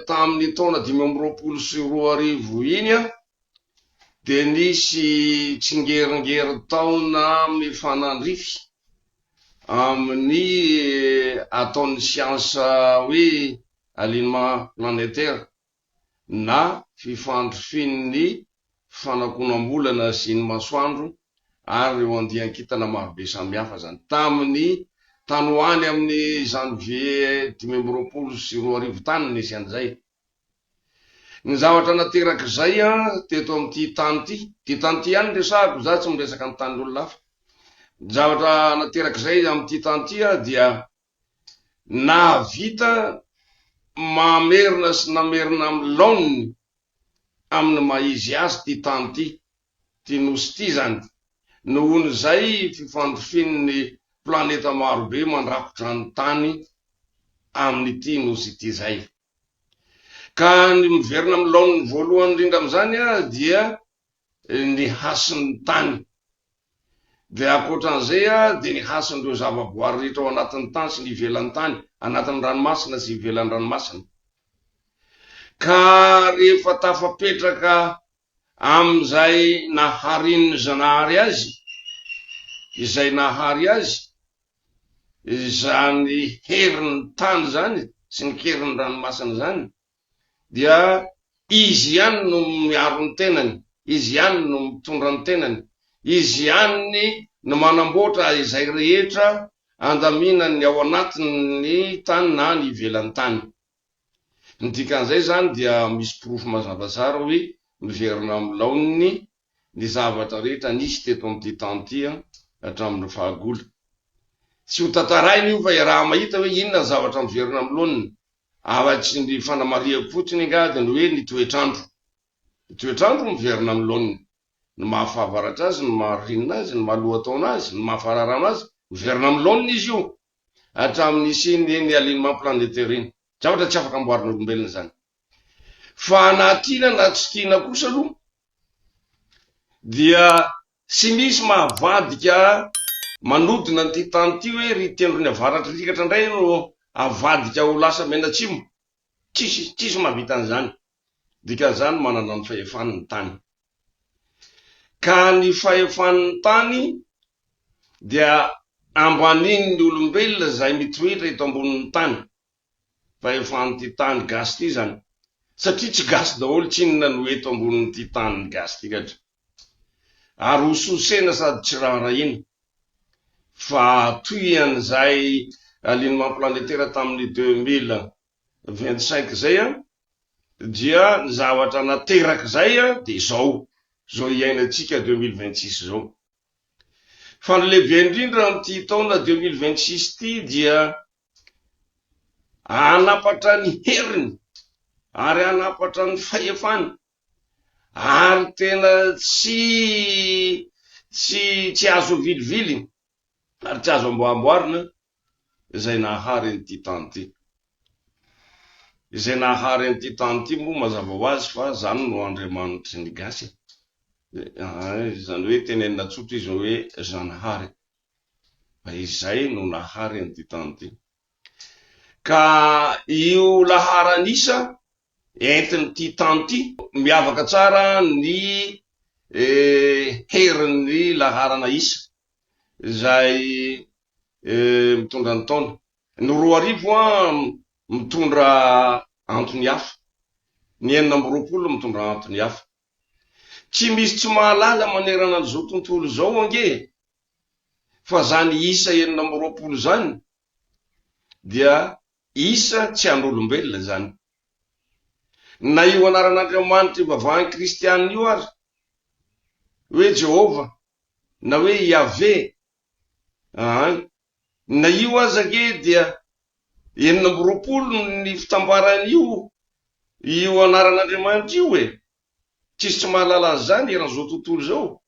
tamin'ny taona 2024 iny de nisy tsingeringery taona mifanandrify amin'ny ataon'ny siansa hoe alignement planétaire na fifandrofin'ny fanakonam-bolana sy ny masoandro ary eo andiankitana marobe samihafa zany tamin'ny tanoany amin'ny janvier 2024 tany nisy an'izay. Ny zavatra nateraky zay teto amin'ty tany ty tany ty ihany resahako za tsy miresaka ny tany olo lafa. Ny zavatra nateraky zay amin'ty tany ty dia nahavita mamerina sy namerina amin'ny laoniny amin'ny maizy azy ty tany ty nosy ty zany nohony zay fifandrofin'ny planeta marobe mandrakotra ny tany amin'ity nosy ty zay. Ka ny miverina amin'ny laoniny voalohany indrindra am'izany dia ny hasin'ny tany. De akoatran'izay de ny hasin'ireo zavaboary rehetra ao anatin'ny tany sy ny ivelan'ny tany, anatin'ny ranomasina sy ivelan'ny ranomasina. Ka rehefa tafapetraka am'izay naharin'ny zanahary azy, izay nahary azy, zany herin'ny tany zany sy ny herin'ny ranomasina zany, dia izy ihany no miaro ny tenany, izy ihany no mitondra ny tenany, izy ihany no manamboatra izay rehetra andaminany ao anatin'ny tany na ny ivelan'ny tany. Ny dikan'izay zany dia misy porofo mazava tsara hoe miverina amin'ny laoniny ny zavatra rehetra nisy teto amin'ty tany ty hatramin'ny fahagola. Tsy ho tantarainy io fa raha mahita hoe inona zavatra miverina amin'ny laoniny, afatsy ny fanamariako fotsiny ngady ny hoe ny toetrandro. Ny toetrandro miverina amin'ny laoniny, ny mahafahavaratra azy, ny maharinina azy, ny mahaloataona azy, ny mahafararana azy, miverina amin'ny laoniny izy io hatramin'ny ny alignement planétaire iny. Zavatra tsy afaka amboarina olombelona zany. Fa na tiana na tsy tiana kosa aloha dia tsy misy mahavadika manodina ty tany ty hoe ry tendrony avaratra rikatra indray no avadika ho lasa menatsimo. Tsisy mahavita an'izany. Dikan'izany manana ny fahefan'ny tany. Ka ny fahefan'ny tany dia ambaniny ny olombelona zay mitoetra eto ambonin'ny tany. Fahefan'ny ty tany gasy ty zany. Satria tsy gasy daholo tsy inona no eto ambonin'ny ty tany gasy ty katra. Ary hososena sady tsy raha iny. Fa toy an'izay alignement planétaire tamin'ny 2025 zay dia ny zavatra nateraky zay de zao iainatsika 2026 zao. Fa ny lehibe indrindra amin'ty taona 2026 ty dia anapatra ny heriny ary anapatra ny fahefany ary tena tsy azo vilivily ary tsy azo amboamboarina izay nahary an'ty tany ty. Izay nahary an'ty tany ty moa mazava ho azy fa zany no Andriamanitry ny gasy. Zany hoe tenenina tsotra izy hoe Zanahary. Fa izay no nahary an'ty tany ty. Ka io laharanisa entin'ny ty tany ty miavaka tsara ny herin'ny laharana isa zay mitondra ny taona. Ny 2000 mitondra antony hafa, ny 420 mitondra antony hafa. Tsy misy tsy mahalala manerana an'izao tontolo zao ange, fa zany isa 420 zany dia isa tsy an'olombelona zany. Na io anaran'Andriamanitra ivavahany kristianina io ary hoe Jehova na hoe Yahvé, na io aza ke dia 420 ny fitambarany io anaran'Andriamanitra io tsisy tsy mahalala an'izany eran'izao tontolo zao.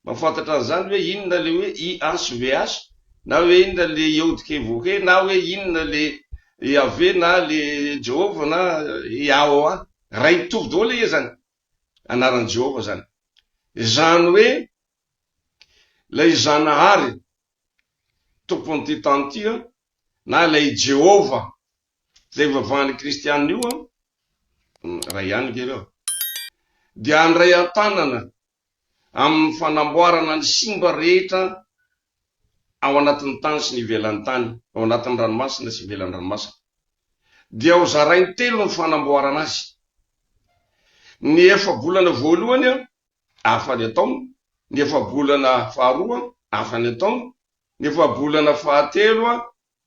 Mafantatra an'izany hoe inona le hoe IHVH, na hoe inona le Yodkevoke, na hoe inona le Yahvé na le Jehova na Yahoa. Ray mitovy daholo izy zany. Anaran'i Jehova zany. Zany hoe lay Zanahary tompon'ty tany ty na lay Jehova zay ivavahan'ny kristianina io ray ihany kereo dia andray an-tanana amin'ny fanamboarana ny simba rehetra ao anatin'ny tany sy ny ivelan'ny tany, ao anatin'ny ranomasina sy ivelan'ny ranomasina dia ho zarainy telo ny fanamboarana azy. Ny efa-bolana voalohany afany ataony, ny efa-bolana faharoa afany ataony, ny efa-bolana fahatelo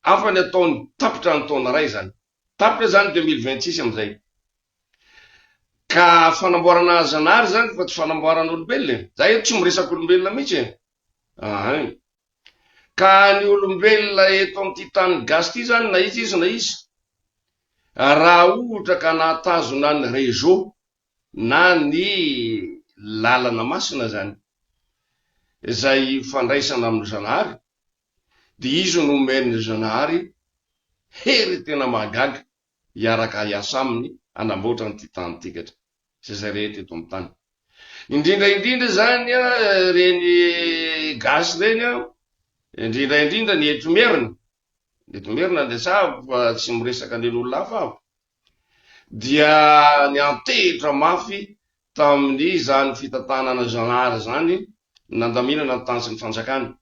afany ataony tapitra ny taona ray zany. Tapitra zany 2026 am'izay. Ka fanamboarana Zanahary zany fa tsy fanamboarana olombelona. Zay tsy miresaka olombelona mihitsy. Ka ny olombelona eto amin'ity tany gasy ity zany na izy na izy raha ohatra ka nahatazona ny réseau na ny lalana masina zany izay fandraisana amin'ny Zanahary dia izy no omen'ny Zanahary hery tena mahagaga hiaraka hiasa aminy hanamboatra nyity tany tikatra zay rehetra eto amin'ny tany. Indrindra zany reny gasy reny indrindra ny etomerina ndesa fa tsy miresaka ny olona hafa aho dia ny antehitra mafy tamin'ny zany fitantanana Zanahary zany nandaminana ny tany sy ny fanjakana.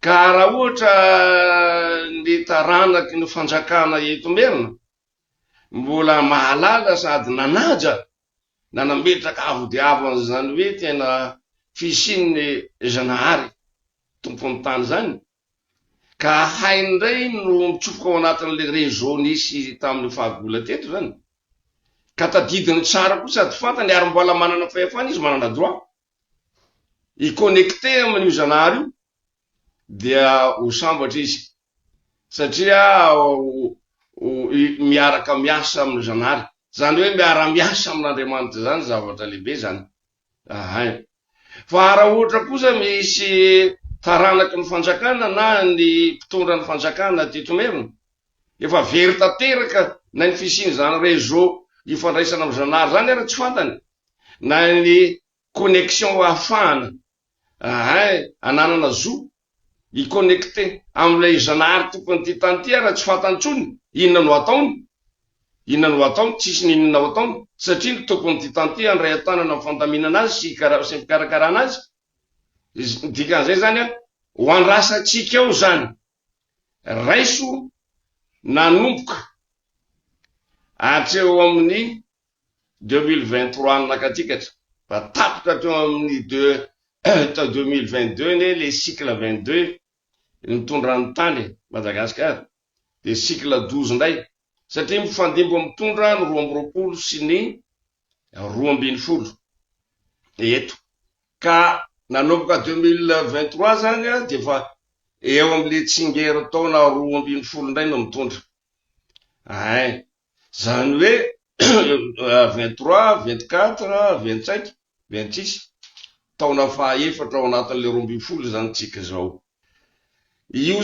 Ka raha ohatra ny taranaky ny fanjakana etomerina mbola mahalala sady nanaja nanametraka avo dia avo an'izany hoe tena fisian'ny Zanahary tompon'ny tany zany, ka haindray no mitsofoka ao anatin'le réseau nisy tamin'ny fahagola teto zany, ka tadidiny tsara koa sady fantany ary mbola manana fahefana izy manana droit i-connecté amin'io Zanahary io dia ho sambatra izy satria miaraka miasa amin'ny Zanahary zany hoe miara-miasa amin'Andriamanitra zany zavatra lehibe zany. Fa raha ohatra kosa misy taranaky ny fanjakana na ny mpitondra ny fanjakana tetomerina efa very tanteraka na ny fisian'izany réseau ifandraisana amin'ny Zanahary zany ara tsy fantany na ny connexion ahafahana ananana zo i-connecté amin'ilay Zanahary tokony ty tany ty ara tsy fantantsony inona no ataony, tsisy ninona ho ataony satria ny tokony ty tany ty andray an-tanana fandaminana azy sy fikarakarana azy. Dikan'izay zany ho andrasantsika eo zany raiso nanomboka hatreo amin'ny 2023 nakatikatra fa tapitra hatreo amin'ny 2022 le cycle 22 mitondra ny tany Madagasikara de cycle 12 ndray satria mifandimbo mitondra ny 2020 sy ny 2020 eto. Ka nanomboka 2023 zany de fa eo amin'le tsingery taona 2020 ndray no mitondra. Zany hoe 23, 24, 25, 26 taona fahaefatra ao anatin'le 2020 zany tsika zao. Io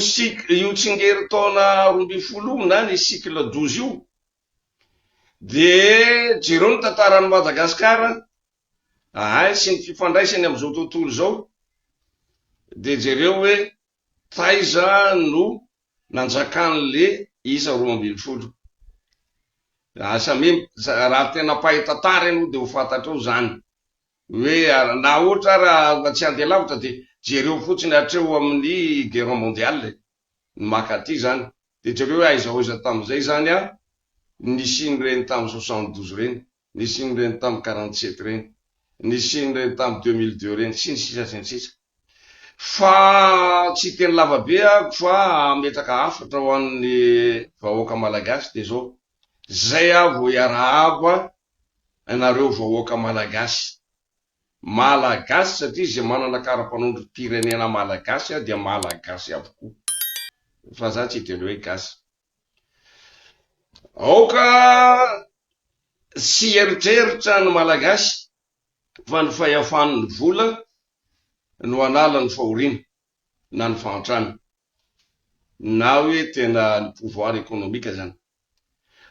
tsingery taona 2020 na ny cycle 12 io de jereo ny tantaran'ny Madagasikara sy ny fifandraisany amin'izao tontolo zao de jereo hoe taiza no nanjakan'le isa 2020. Raha tena pahay tantara eno de ho fantatreo zany hoe na ohatra raha tsy andeha lavitra de jereo fotsiny hatreo amin'ny guerre mondiale ny makaty zany de jereo aiza tam'izay zany nisin'ireny tamin'ny 72 reny, nisin'ireny tamin'ny 47 reny, nisin'ireny tamin'ny 2002 reny sy ny sisa. Fa tsy teny lavabe fa ametraka hafatra ho an'ny vahoaka malagasy de zao zay vo iarahabo anareo vahoaka malagasy satria zay manana kara-panondro pirenena malagasy dia malagasy avokoa fa za tsy teny hoe gasy. Aoka sy eritreritra ny malagasy fa ny fahafan'ny vola no anala ny fahoriana na ny fahantrana na hoe tena ny pouvoir économique zany.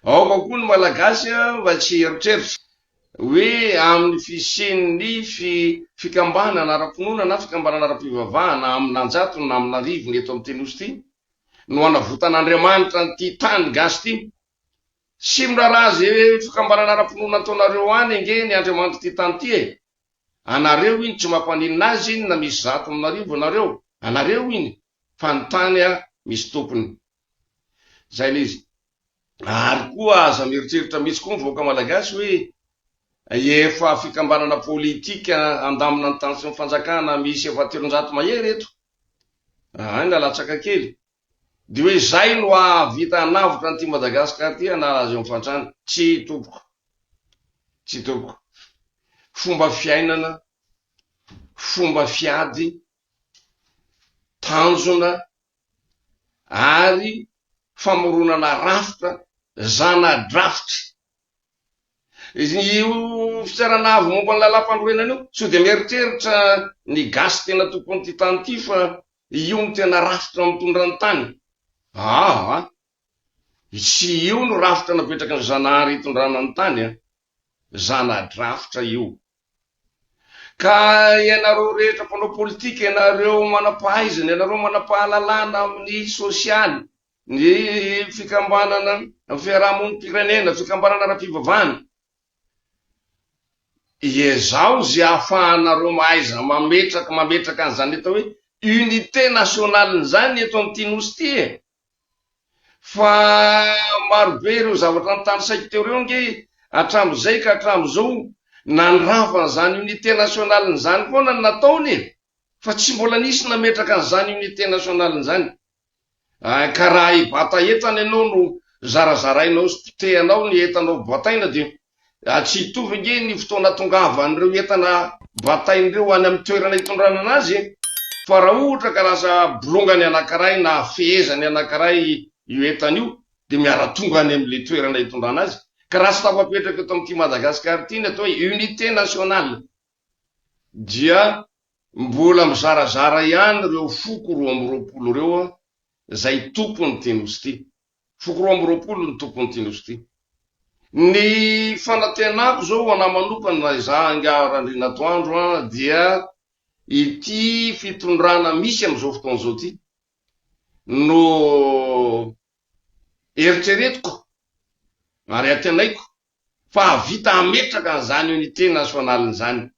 Aoka koa ny malagasy mba tsy eritreritra hoe amin'ny fisian'ny fikambanana ara-ponona na fikambanana ara-pivavahana amin'ny Anjato na amin'ny Arivony eto amin'ny Tenosy ity no anavotan'Andriamanitra nyty tany gasy ity sy miraharaha azy fikambanana ara-pinoana ataonareo any nge ny Andriamanitra ty tany ty anareo iny tsy mampaninina azy iny na misy zato aminarivo anareo anareo iny fa ny tany misy tompony zay le izy ary koa aza mieritreritra misy koa mivoaka malagasy hoe efa fikambanana politika andamina ny tany sy ny fanjakana misy 700 mahery eto any lalatsaka kely de hoe zay no vita anavotra an'ty Madagasikara ty anala azy mifantrany tsy topoko fomba fiainana fomba fiady tanjona ary famoronana rafitra zana-drafitra io fitsarana avy momba ny lalam-pandroenana io so de mieritreritra ny gasy tena tokony ty tany ty fa io ny tena rafitra mitondra ny tany tsy io no rafitra napetraky ny zanahary hitondrana ny tany zana-drafitra io ka ianareo rehetra mpanao politika ianareo manam-pahaizana ianareo manam-pahalalana amin'ny sosialy ny fikambanana fiarahamonim-pirenena fikambanana ara-pivavahana zao zay ahafahanareo mahaiza mametraka an'izany atao hoe unité nationale zany eto amin'ity nosy ty fa marobe ireo zavatra ny tany saiko teo reo nge hatramizay ka hatramizao nandrava zany unité nationale zany foana ny nataony fa tsy mbola nisy nametraka an'izany unité nationale zany ka raha ibata entana ianao no zarazarainao sy pitehanao ny entanao bataina de tsy hitovy nge ny fotoana tongavan'ireo entana batain'ireo any amin'ny toerana hitondrana anazy fa raha ohatra ka lasa bolongany anankiray na fehezany anankiray io entana io de miara-tonga any amin'le toerana hitondrana azy ka raha tsy tafapetraka eto amin'ity Madagasikara ty ny atao hoe unité nationale dia mbola mizarazara ihany reo foko 2020 reo zay tompony ty nosy ty foko 2020 ny tompony ty nosy ty ny fanatenako zao ana manokana za angarandrinatoandro dia ity fitondrana misy am'izao fotoana zao ty no eritreretiko ary atenaiko fa vita ametraka an'izany unité nationale zany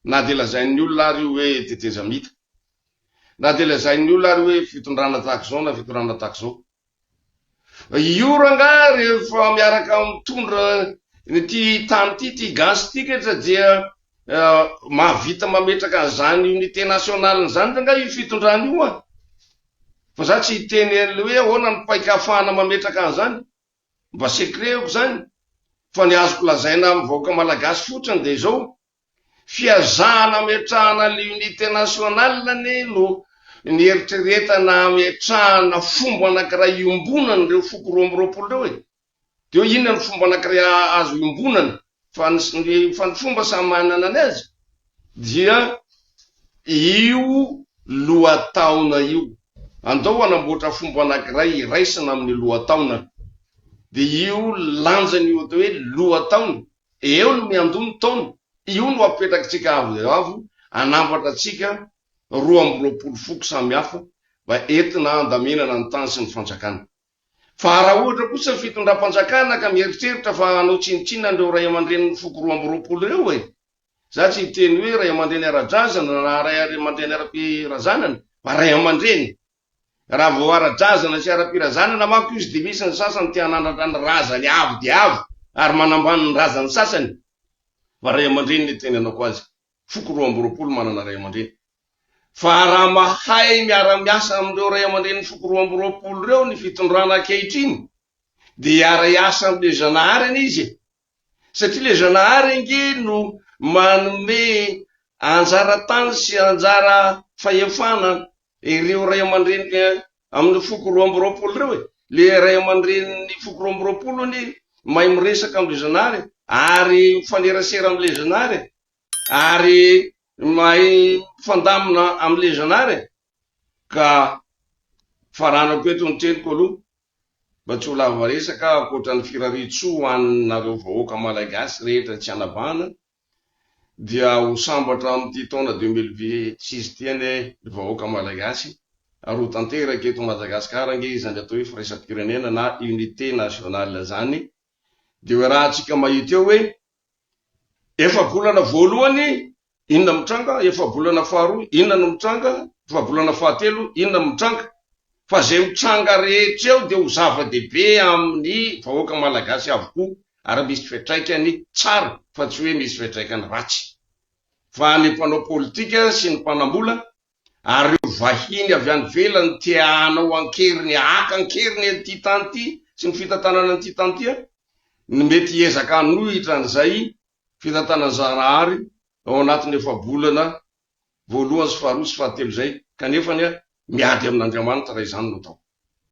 na de lazain'ny olona ary hoe tetezamita na de lazain'ny olona ary hoe fitondrana tahaka zao na fitondrana tahaka zao io ranga rehefa miaraka mitondra ty tany ty gasy ty ketra dia mahavita mametraka an'izany unité nationale zany ranga io fitondrana io fa za tsy hiteny an'le hoe ahoana ny paika ahafahana mametraka an'izany mba sekreoko zany fa ny azoko lazaina mivoaka malagasy fotsiny de zao fiazahana metrahana le unité nationale no ny eritreretana metrahana fomba anankiray iombonany reo foko 2020 reo de hoe inona ny fomba anankiray azo iombonany fa ny fomba samy manana any azy dia io lohataona io andao anamboatra fomba anankiray iraisana amin'ny lohataona de io lanjany io atao hoe lohataona eo no miandony taona io no apetrakytsika avo anambatra tsika 2020 foko samy hafa mba entina andaminana ny tany sy ny fanjakana fa raha ohatra kosa fitondram-panjakana ka mieritreritra fa anao tsinitsina andreo ray aman-dreniny foko 2020 reo za tsy hiteny hoe ray aman-dreny ara-drazana na ray aman-dreny ara-pirazanana fa ray aman-dreny raha vo ara-drazana sy ara-pirazanana mako izy de misy ny sasany tia nandratra ny razany avo de avo ary manambany ny razany sasany fa ray aman-dreny ny teny anako azy foko 2020 manana ray aman-dreny fa raha mahay miara-miasa amindreo ray aman-dreny foko 2020 reo ny fitondrana ankehitriny de iara-iasa amle zanahary any izy satria le zanahary nge no manome anjara tany sy anjara fahefana ireo ray aman-dreny amin'ny foko 2020 reo le ray aman-dreny foko 2020 ny mahay miresaka amle zanahary ary mifanerasera amle zanahary ary mahay fandamina amle zanahary ka faranako eto ny teniko aloha mba tsy ho lava resaka akoatra ny firaritso hoaninareo vahoaka malagasy rehetra tsy anavahana dia ho sambatra amin'ity taona 2026 tiany vahoaka malagasy ary ho tanteraky eto Madagasikara nge izany atao hoe firaisam-pirenena na unité nationale zany de hoe raha antsika mahita eo hoe efa volana voalohany inona mitranga, efa volana faharoa inona no mitranga, efa volana fahatelo inona mitranga, fa zay mitranga rehetra eo de ho zava-dehibe amin'ny vahoaka malagasy avokoa, ary misy fiatraikany tsara fa tsy hoe misy fiatraikany ratsy. Fa ny mpanao politika sy ny mpanambola ary vahiny avy any velany tia hanao ankeriny, aka ankeriny ty tany ty sy ny fitantanana an'ity tany ty, ny mety ezaka anohitra an'izay fitantanan-jarahary ao anatin'ny efa volana voalohany sy faharoa sy fahatelo zay, kanefany miady amin'Andriamanitra raha izany no atao.